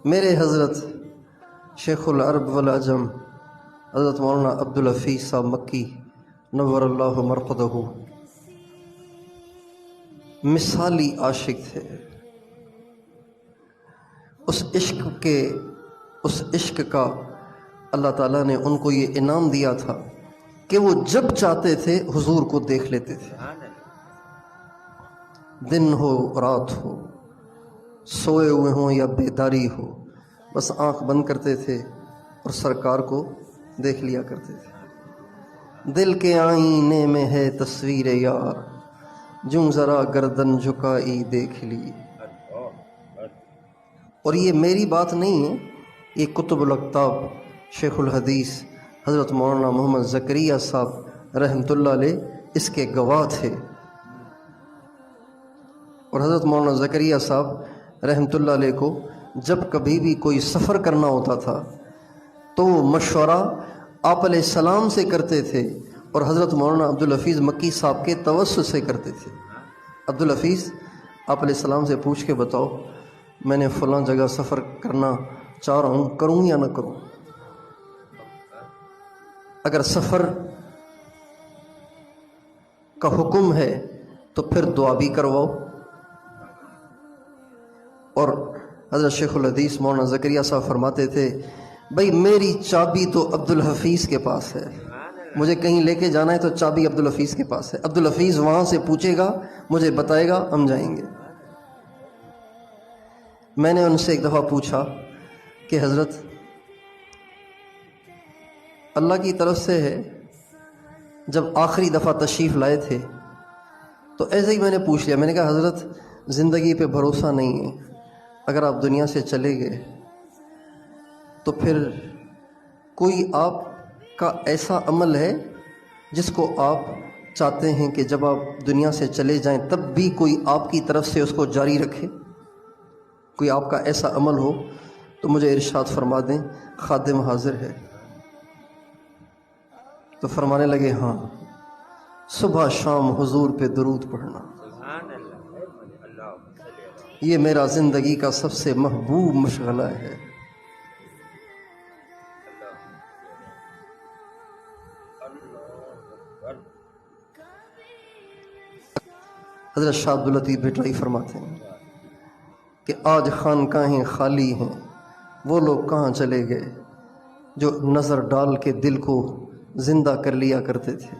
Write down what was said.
میرے حضرت شیخ العرب والعجم حضرت مولانا عبدالحفیظ صاحب مکی نور اللہ مرقدہ مثالی عاشق تھے۔ اس عشق کا اللہ تعالیٰ نے ان کو یہ انعام دیا تھا کہ وہ جب چاہتے تھے حضور کو دیکھ لیتے تھے، دن ہو رات ہو، سوئے ہوئے ہوں یا بیداری ہو، بس آنکھ بند کرتے تھے اور سرکار کو دیکھ لیا کرتے تھے۔ دل کے آئینے میں ہے تصویر یار، جوں ذرا گردن جھکائی دیکھ لی۔ اور یہ میری بات نہیں ہے، یہ کتب الاقطاب شیخ الحدیث حضرت مولانا محمد زکریا صاحب رحمۃ اللہ علیہ اس کے گواہ تھے۔ اور حضرت مولانا زکریا صاحب رحمۃ اللہ علیہ کو جب کبھی بھی کوئی سفر کرنا ہوتا تھا تو وہ مشورہ آپ علیہ السلام سے کرتے تھے اور حضرت مولانا عبدالحفیظ مکی صاحب کے توسط سے کرتے تھے۔ عبدالحفیظ آپ علیہ السلام سے پوچھ کے بتاؤ میں نے فلاں جگہ سفر کرنا چاہ رہا ہوں، کروں یا نہ کروں؟ اگر سفر کا حکم ہے تو پھر دعا بھی کرواؤ۔ اور حضرت شیخ الحدیث مولانا زکریا صاحب فرماتے تھے بھائی میری چابی تو عبدالحفیظ کے پاس ہے، مجھے کہیں لے کے جانا ہے تو چابی عبدالحفیظ کے پاس ہے، عبدالحفیظ وہاں سے پوچھے گا مجھے بتائے گا، ہم جائیں گے۔ میں نے ان سے ایک دفعہ پوچھا کہ حضرت اللہ کی طرف سے ہے، جب آخری دفعہ تشریف لائے تھے تو ایسے ہی میں نے پوچھ لیا، میں نے کہا حضرت زندگی پہ بھروسہ نہیں ہے، اگر آپ دنیا سے چلے گئے تو پھر کوئی آپ کا ایسا عمل ہے جس کو آپ چاہتے ہیں کہ جب آپ دنیا سے چلے جائیں تب بھی کوئی آپ کی طرف سے اس کو جاری رکھے؟ کوئی آپ کا ایسا عمل ہو تو مجھے ارشاد فرما دیں، خادم حاضر ہے۔ تو فرمانے لگے ہاں، صبح شام حضور پہ درود پڑھنا یہ میرا زندگی کا سب سے محبوب مشغلہ ہے۔ حضرت شاہ عبداللطیف بھٹائی فرماتے ہیں کہ آج خانقاہیں خالی ہیں، وہ لوگ کہاں چلے گئے جو نظر ڈال کے دل کو زندہ کر لیا کرتے تھے۔